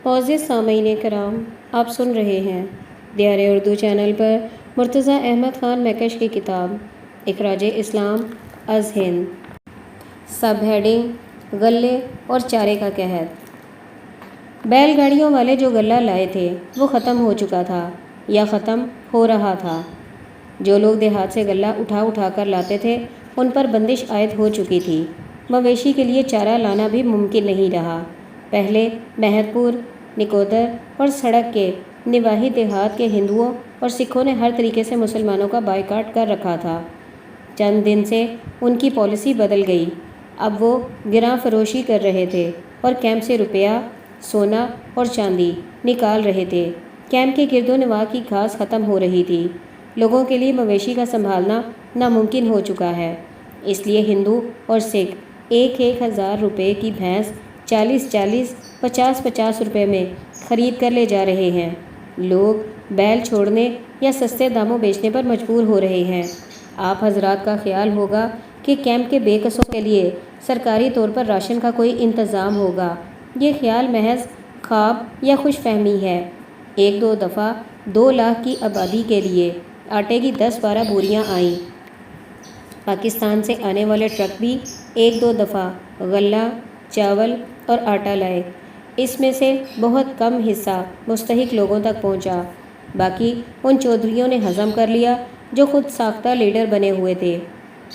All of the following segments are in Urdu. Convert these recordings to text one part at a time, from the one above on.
معزز سامعین کرام، آپ سن رہے ہیں دیار اردو چینل پر مرتضی احمد خان میکش کی کتاب اخراج اسلام از ہند، سب ہیڈنگ غلے اور چارے کا قحط۔ بیل گاڑیوں والے جو غلہ لائے تھے وہ ختم ہو چکا تھا یا ختم ہو رہا تھا۔ جو لوگ دیہات سے غلہ اٹھا کر لاتے تھے ان پر بندش عائد ہو چکی تھی۔ مویشی کے لیے چارہ لانا بھی ممکن نہیں رہا۔ پہلے مہر پور، نکودر اور سڑک کے نواحی دیہات کے ہندوؤں اور سکھوں نے ہر طریقے سے مسلمانوں کا بائیکاٹ کر رکھا تھا۔ چند دن سے ان کی پالیسی بدل گئی۔ اب وہ گراں فروشی کر رہے تھے اور کیمپ سے روپیہ، سونا اور چاندی نکال رہے تھے۔ کیمپ کے گرد و نواح کی گھاس ختم ہو رہی تھی۔ لوگوں کے لیے مویشی کا سنبھالنا ناممکن ہو چکا ہے، اس لیے ہندو اور سکھ 1,000 روپے کی بھینس 40 50 روپے میں خرید کر لے جا رہے ہیں۔ لوگ بیل چھوڑنے یا سستے داموں بیچنے پر مجبور ہو رہے ہیں۔ آپ حضرات کا خیال ہوگا کہ کیمپ کے بے کسوں کے لیے سرکاری طور پر راشن کا کوئی انتظام ہوگا۔ یہ خیال محض خواب یا خوش فہمی ہے۔ ایک دو دفعہ 2 لاکھ کی آبادی کے لیے آٹے کی 10-12 بوریاں آئیں۔ پاکستان سے آنے والے ٹرک بھی 1-2 دفعہ غلہ، چاول اور آٹا لائے۔ اس میں سے بہت کم حصہ مستحق لوگوں تک پہنچا، باقی ان چودھریوں نے ہضم کر لیا جو خود ساختہ لیڈر بنے ہوئے تھے۔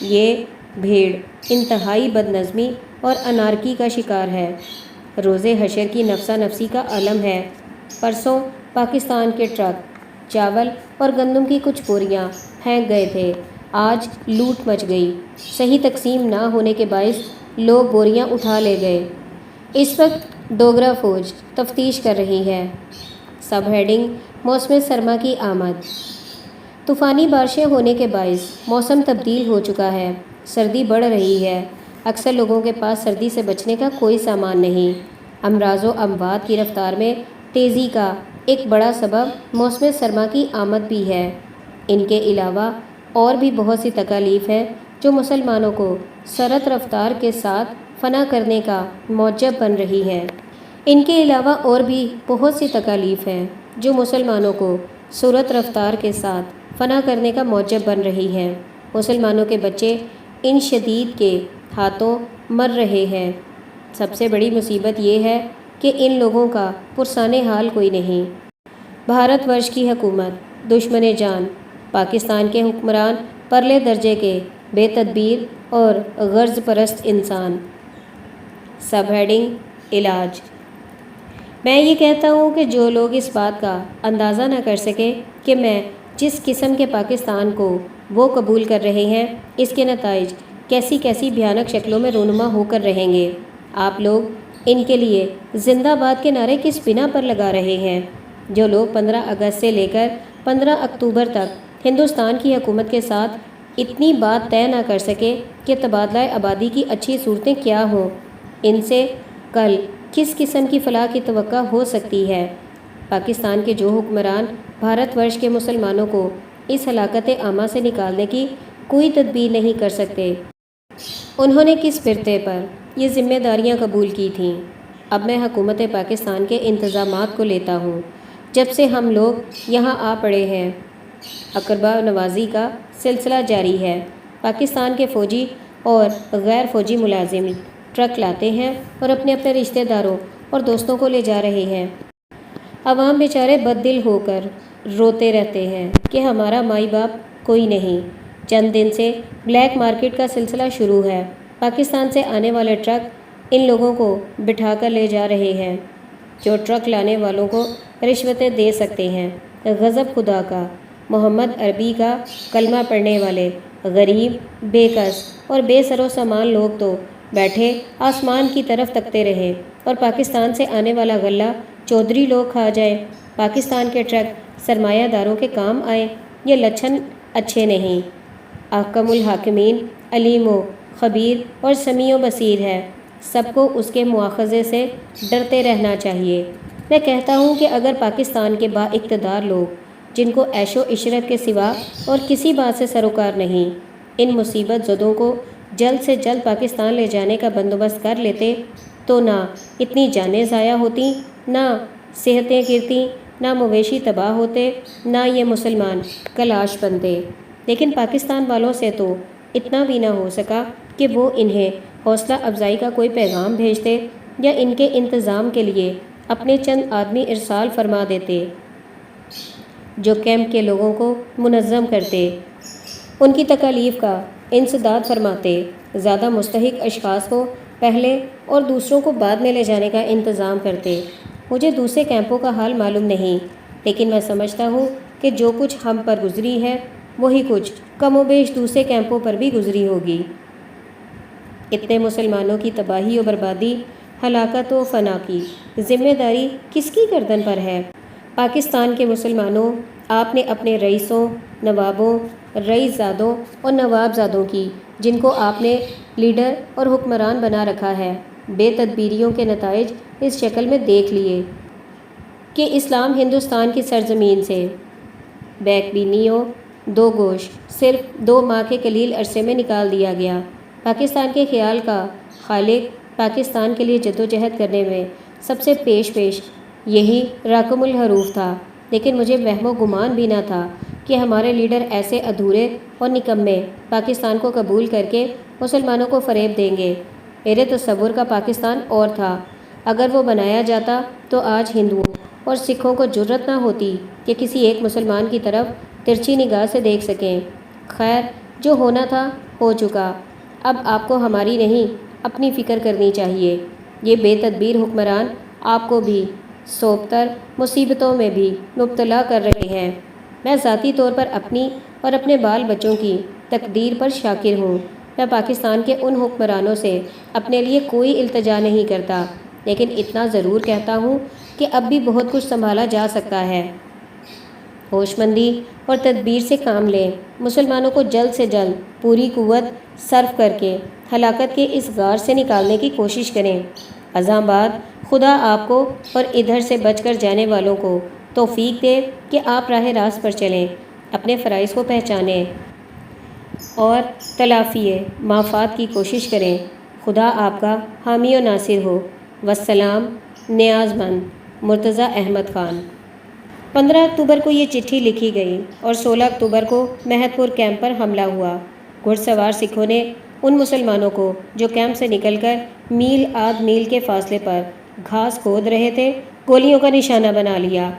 یہ بھیڑ انتہائی بد نظمی اور انارکی کا شکار ہے۔ روز حشر کی نفسا نفسی کا عالم ہے۔ پرسوں پاکستان کے ٹرک چاول اور گندم کی کچھ بوریاں پھینک گئے تھے، آج لوٹ مچ گئی۔ صحیح تقسیم نہ ہونے کے باعث لوگ بوریاں اٹھا لے گئے۔ اس وقت ڈوگرا فوج تفتیش کر رہی ہے۔ سب ہیڈنگ موسم سرما کی آمد۔ طوفانی بارشیں ہونے کے باعث موسم تبدیل ہو چکا ہے۔ سردی بڑھ رہی ہے۔ اکثر لوگوں کے پاس سردی سے بچنے کا کوئی سامان نہیں۔ امراض و اموات کی رفتار میں تیزی کا ایک بڑا سبب موسم سرما کی آمد بھی ہے۔ ان کے علاوہ اور بھی بہت سی تکالیف ہیں جو مسلمانوں کو سرعت رفتار کے ساتھ فنا کرنے کا موجب بن رہی ہے۔ ان کے علاوہ اور بھی بہت سی تکالیف ہیں جو مسلمانوں کو سرعت رفتار کے ساتھ فنا کرنے کا موجب بن رہی ہیں۔ مسلمانوں کے بچے ان شدید کے ہاتھوں مر رہے ہیں۔ سب سے بڑی مصیبت یہ ہے کہ ان لوگوں کا پرسان حال کوئی نہیں۔ بھارت ورش کی حکومت دشمن جان، پاکستان کے حکمران پرلے درجے کے بے تدبیر اور غرض پرست انسان۔ سب ہیڈنگ علاج۔ میں یہ کہتا ہوں کہ جو لوگ اس بات کا اندازہ نہ کر سکے کہ میں جس قسم کے پاکستان کو وہ قبول کر رہے ہیں، اس کے نتائج کیسی کیسی بھیانک شکلوں میں رونما ہو کر رہیں گے۔ آپ لوگ ان کے لیے زندہ باد کے نعرے کس بنا پر لگا رہے ہیں؟ جو لوگ 15 اگست سے لے کر 15 اکتوبر تک ہندوستان کی حکومت کے ساتھ اتنی بات طے نہ کر سکے کہ تبادلہ آبادی کی اچھی صورتیں کیا ہوں، ان سے کل کس قسم کی فلاح کی توقع ہو سکتی ہے؟ پاکستان کے جو حکمران بھارت ورش کے مسلمانوں کو اس ہلاکت عامہ سے نکالنے کی کوئی تدبیر نہیں کر سکتے، انہوں نے کس فرتے پر یہ ذمہ داریاں قبول کی تھیں؟ اب میں حکومت پاکستان کے انتظامات کو لیتا ہوں۔ جب سے ہم لوگ یہاں آ پڑے ہیں، اقربا نوازی کا سلسلہ جاری ہے۔ پاکستان کے فوجی اور غیر فوجی ملازم ٹرک لاتے ہیں اور اپنے اپنے رشتہ داروں اور دوستوں کو لے جا رہے ہیں۔ عوام بیچارے بد دل ہو کر روتے رہتے ہیں کہ ہمارا مائی باپ کوئی نہیں۔ چند دن سے بلیک مارکیٹ کا سلسلہ شروع ہے۔ پاکستان سے آنے والے ٹرک ان لوگوں کو بٹھا کر لے جا رہے ہیں جو ٹرک لانے والوں کو رشوتیں دے سکتے ہیں۔ غضب خدا کا، محمد عربی کا کلمہ پڑھنے والے غریب، بے کس اور بے سر و سامان لوگ تو بیٹھے آسمان کی طرف تکتے رہے اور پاکستان سے آنے والا غلہ چودھری لوگ کھا جائیں۔ پاکستان کے ٹرک سرمایہ داروں کے کام آئیں، یہ لچھن اچھے نہیں۔ احکم الحاکمین علیم و خبیر اور سمیع و بصیر ہے، سب کو اس کے مواخذے سے ڈرتے رہنا چاہیے۔ میں کہتا ہوں کہ اگر پاکستان کے با اقتدار لوگ جن کو عیش و عشرت کے سوا اور کسی بات سے سروکار نہیں، ان مصیبت زدوں کو جلد سے جلد پاکستان لے جانے کا بندوبست کر لیتے تو نہ اتنی جانیں ضائع ہوتی، نہ صحتیں گرتی، نہ مویشی تباہ ہوتے، نہ یہ مسلمان کلاش بنتے۔ لیکن پاکستان والوں سے تو اتنا بھی نہ ہو سکا کہ وہ انہیں حوصلہ افزائی کا کوئی پیغام بھیجتے یا ان کے انتظام کے لیے اپنے چند آدمی ارسال فرما دیتے جو کیمپ کے لوگوں کو منظم کرتے، ان کی تکالیف کا انسداد فرماتے، زیادہ مستحق اشخاص کو پہلے اور دوسروں کو بعد میں لے جانے کا انتظام کرتے۔ مجھے دوسرے کیمپوں کا حال معلوم نہیں، لیکن میں سمجھتا ہوں کہ جو کچھ ہم پر گزری ہے وہی کچھ کم و بیش دوسرے کیمپوں پر بھی گزری ہوگی۔ اتنے مسلمانوں کی تباہی و بربادی، ہلاکت و فنا کی ذمہ داری کس کی گردن پر ہے؟ پاکستان کے مسلمانوں، آپ نے اپنے رئیسوں، نوابوں، رئیس زادوں اور نواب زادوں کی، جن کو آپ نے لیڈر اور حکمران بنا رکھا ہے، بے تدبیریوں کے نتائج اس شکل میں دیکھ لیے کہ اسلام ہندوستان کی سرزمین سے بیک بینیوں دو گوش صرف 2 ماہ کے قلیل عرصے میں نکال دیا گیا۔ پاکستان کے خیال کا خالق پاکستان کے لیے جدوجہد کرنے میں سب سے پیش یہی راکم الحروف تھا، لیکن مجھے وہم و گمان بھی نہ تھا کہ ہمارے لیڈر ایسے ادھورے اور نکمے پاکستان کو قبول کر کے مسلمانوں کو فریب دیں گے۔ میرے تصور کا پاکستان اور تھا۔ اگر وہ بنایا جاتا تو آج ہندوؤں اور سکھوں کو جرأت نہ ہوتی کہ کسی ایک مسلمان کی طرف ترچھی نگاہ سے دیکھ سکیں۔ خیر، جو ہونا تھا ہو چکا۔ اب آپ کو ہماری نہیں اپنی فکر کرنی چاہیے۔ یہ بے تدبیر حکمران آپ کو بھی سوبتر مصیبتوں میں بھی مبتلا کر رہے ہیں۔ میں ذاتی طور پر اپنی اور اپنے بال بچوں کی تقدیر پر شاکر ہوں۔ میں پاکستان کے ان حکمرانوں سے اپنے لیے کوئی التجا نہیں کرتا، لیکن اتنا ضرور کہتا ہوں کہ اب بھی بہت کچھ سنبھالا جا سکتا ہے۔ ہوش مندی اور تدبیر سے کام لیں۔ مسلمانوں کو جلد سے جلد پوری قوت صرف کر کے ہلاکت کے اس غار سے نکالنے کی کوشش کریں۔ ازاں بعد خدا آپ کو اور ادھر سے بچ کر جانے والوں کو توفیق دے کہ آپ راہ راست پر چلیں، اپنے فرائض کو پہچانیں اور تلافی مافات کی کوشش کریں۔ خدا آپ کا حامی و ناصر ہو۔ والسلام، نیاز مند مرتضیٰ احمد خان۔ 15 اکتوبر کو یہ چٹھی لکھی گئی اور 16 اکتوبر کو مہت پور کیمپ پر حملہ ہوا۔ گھڑ سوار سکھوں نے ان مسلمانوں کو جو کیمپ سے نکل کر میل آدھ میل کے فاصلے پر گھاس کھود رہے تھے، گولیوں کا نشانہ بنا لیا۔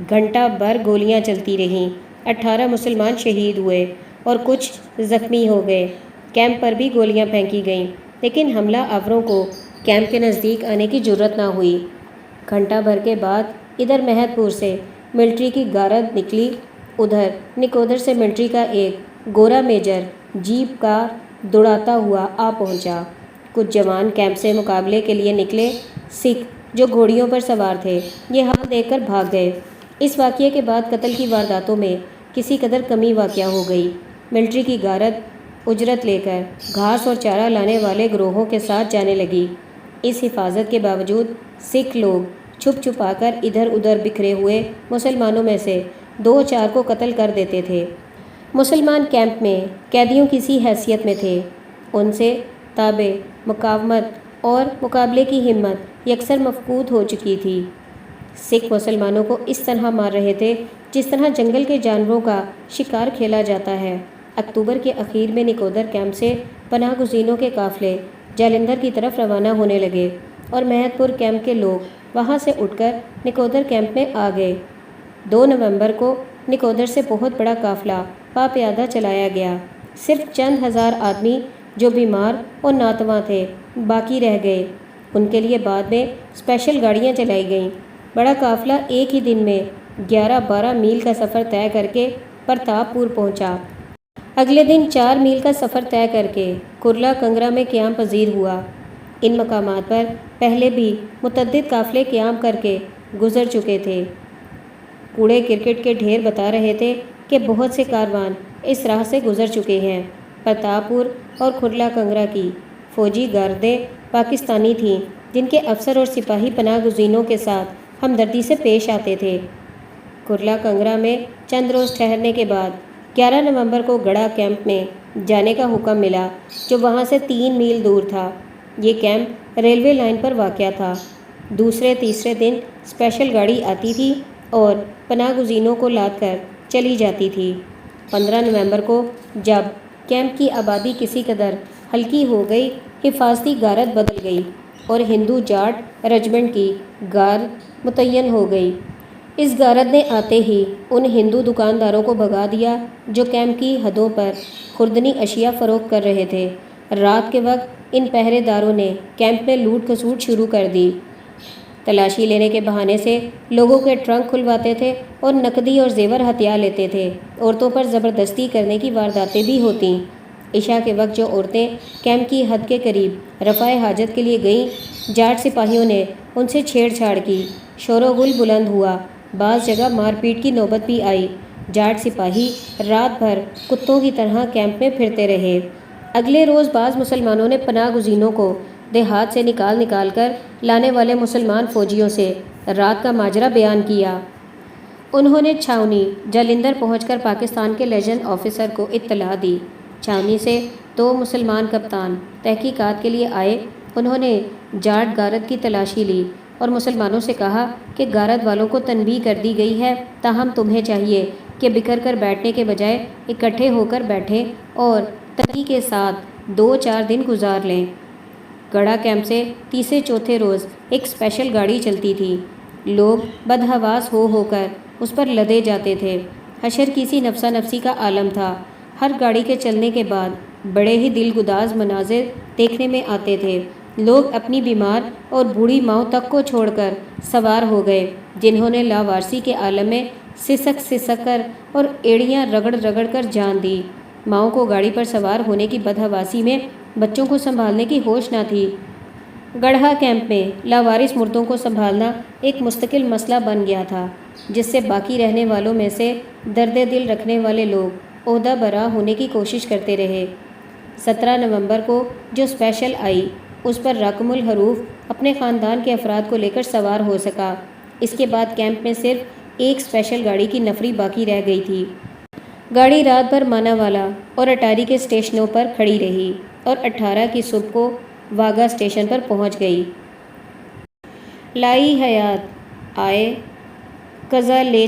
گھنٹہ بھر گولیاں چلتی رہیں۔ 18 مسلمان شہید ہوئے اور کچھ زخمی ہو گئے۔ کیمپ پر بھی گولیاں پھینکی گئیں، لیکن حملہ آوروں کو کیمپ کے نزدیک آنے کی جرأت نہ ہوئی۔ گھنٹہ بھر کے بعد ادھر مہت پور سے ملٹری کی گارد نکلی، ادھر نکودر سے ملٹری کا ایک گورا میجر جیپ کار دوڑاتا ہوا آ پہنچا۔ کچھ جوان کیمپ سے مقابلے کے لیے نکلے۔ سکھ جو گھوڑیوں پر سوار تھے یہ حال دیکھ کر بھاگ گئے۔ اس واقعے کے بعد قتل کی وارداتوں میں کسی قدر کمی واقع ہو گئی۔ ملٹری کی گارد اجرت لے کر گھاس اور چارہ لانے والے گروہوں کے ساتھ جانے لگی۔ اس حفاظت کے باوجود سکھ لوگ چھپ چھپا کر ادھر ادھر بکھرے ہوئے مسلمانوں میں سے 2-4 کو قتل کر دیتے تھے۔ مسلمان کیمپ میں قیدیوں کی سی حیثیت میں تھے۔ ان سے تابع مقاومت اور مقابلے کی ہمت یکسر مفقود ہو چکی تھی۔ سکھ مسلمانوں کو اس طرح مار رہے تھے جس طرح جنگل کے جانوروں کا شکار کھیلا جاتا ہے۔ اکتوبر کے اخیر میں نکودر کیمپ سے پناہ گزینوں کے قافلے جالندھر کی طرف روانہ ہونے لگے اور مہت پور کیمپ کے لوگ وہاں سے اٹھ کر نکودر کیمپ میں آ گئے۔ 2 نومبر کو نکودر سے بہت بڑا قافلہ پا پیادہ چلایا گیا۔ صرف چند ہزار آدمی جو بیمار اور ناتواں تھے باقی رہ گئے۔ ان کے لیے بعد میں اسپیشل گاڑیاں چلائی گئیں۔ بڑا قافلہ ایک ہی دن میں 11-12 میل کا سفر طے کر کے پرتاپ پور پہنچا۔ اگلے دن 4 میل کا سفر طے کر کے کرلا کنگرا میں قیام پذیر ہوا۔ ان مقامات پر پہلے بھی متعدد قافلے قیام کر کے گزر چکے تھے۔ کوڑے کرکٹ کے ڈھیر بتا رہے تھے کہ بہت سے کاروان اس راہ سے گزر چکے ہیں۔ پرتاپ پور اور کرلا کنگرا کی فوجی گاردیں پاکستانی تھیں جن کے افسر اور سپاہی پناہ گزینوں کے ساتھ ہمدردی سے پیش آتے تھے۔ کرلا کنگرا میں چند روز ٹھہرنے کے بعد 11 نومبر کو گڑھا کیمپ میں جانے کا حکم ملا جو وہاں سے 3 میل دور تھا۔ یہ کیمپ ریلوے لائن پر واقع تھا۔ دوسرے تیسرے دن اسپیشل گاڑی آتی تھی اور پناہ گزینوں کو لاد کر چلی جاتی تھی۔ 15 نومبر کو جب کیمپ کی آبادی کسی قدر ہلکی ہو گئی، حفاظتی غارت بدل گئی اور ہندو جاٹ رجمنٹ کی غارت متعین ہو گئی۔ اس غارت نے آتے ہی ان ہندو دکانداروں کو بھگا دیا جو کیمپ کی حدوں پر خوردنی اشیاء فروخت کر رہے تھے۔ رات کے وقت ان پہرے داروں نے کیمپ میں لوٹ کھسوٹ شروع کر دی۔ تلاشی لینے کے بہانے سے لوگوں کے ٹرنک کھلواتے تھے اور نقدی اور زیور ہتھیار لیتے تھے۔ عورتوں پر زبردستی کرنے کی وارداتیں بھی ہوتیں۔ عشاء کے وقت جو عورتیں کیمپ کی حد کے قریب رفع حاجت کے لیے گئیں، جاٹ سپاہیوں نے ان سے چھیڑ چھاڑ کی، شور و غل بلند ہوا، بعض جگہ مار پیٹ کی نوبت بھی آئی۔ جاٹ سپاہی رات بھر کتوں کی طرح کیمپ میں پھرتے رہے۔ اگلے روز بعض مسلمانوں نے پناہ گزینوں کو دیہات سے نکال کر لانے والے مسلمان فوجیوں سے رات کا ماجرا بیان کیا۔ انہوں نے چھاؤنی جالندھر پہنچ کر پاکستان کے لیجنڈ آفیسر کو اطلاع دی۔ چھاؤنی سے 2 مسلمان کپتان تحقیقات کے لیے آئے۔ انہوں نے جاٹ غارت کی تلاشی لی اور مسلمانوں سے کہا کہ غارت والوں کو تنبیہ کر دی گئی ہے، تاہم تمہیں چاہیے کہ بکھر کر بیٹھنے کے بجائے اکٹھے ہو کر بیٹھیں اور ترقی کے ساتھ 2-4 دن گزار لیں۔ گڑھا کیمپ سے تیسرے چوتھے روز ایک اسپیشل گاڑی چلتی تھی۔ لوگ بدحواس ہو کر اس پر لدے جاتے تھے۔ حشر کسی نفسا نفسی کا عالم تھا۔ ہر گاڑی کے چلنے کے بعد بڑے ہی دلگداز مناظر دیکھنے میں آتے تھے۔ لوگ اپنی بیمار اور بوڑھی ماؤں تک کو چھوڑ کر سوار ہو گئے، جنہوں نے لاوارسی کے عالم میں سسک کر اور ایڑیاں رگڑ کر جان دی۔ ماؤں کو گاڑی پر سوار ہونے کی بدحواسی میں بچوں کو سنبھالنے کی ہوش نہ تھی۔ گڑھا کیمپ میں لاوارث مردوں کو سنبھالنا ایک مستقل مسئلہ بن گیا تھا، جس سے باقی رہنے والوں میں سے درد دل رکھنے والے لوگ عہدہ برا ہونے کی کوشش کرتے رہے۔ 17 نومبر کو جو اسپیشل آئی، اس پر رقم الحروف اپنے خاندان کے افراد کو لے کر سوار ہو سکا۔ اس کے بعد کیمپ میں صرف ایک اسپیشل گاڑی کی نفری باقی رہ گئی تھی۔ گاڑی رات بھر ماناوالا اور اٹاری کے اسٹیشنوں پر کھڑی رہی اور 18 کی صبح کو واگا اسٹیشن پر پہنچ گئی۔ لائی حیات آئے قضا لے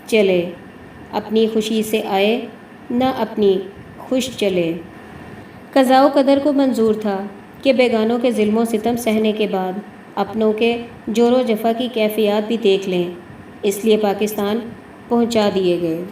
چلے، اپنی خوشی سے آئے نہ اپنی خوش چلے۔ قضاء و قدر کو منظور تھا کہ بیگانوں کے ظلم و ستم سہنے کے بعد اپنوں کے جور و جفا کی کیفیات بھی دیکھ لیں، اس لیے پاکستان پہنچا دیے گئے۔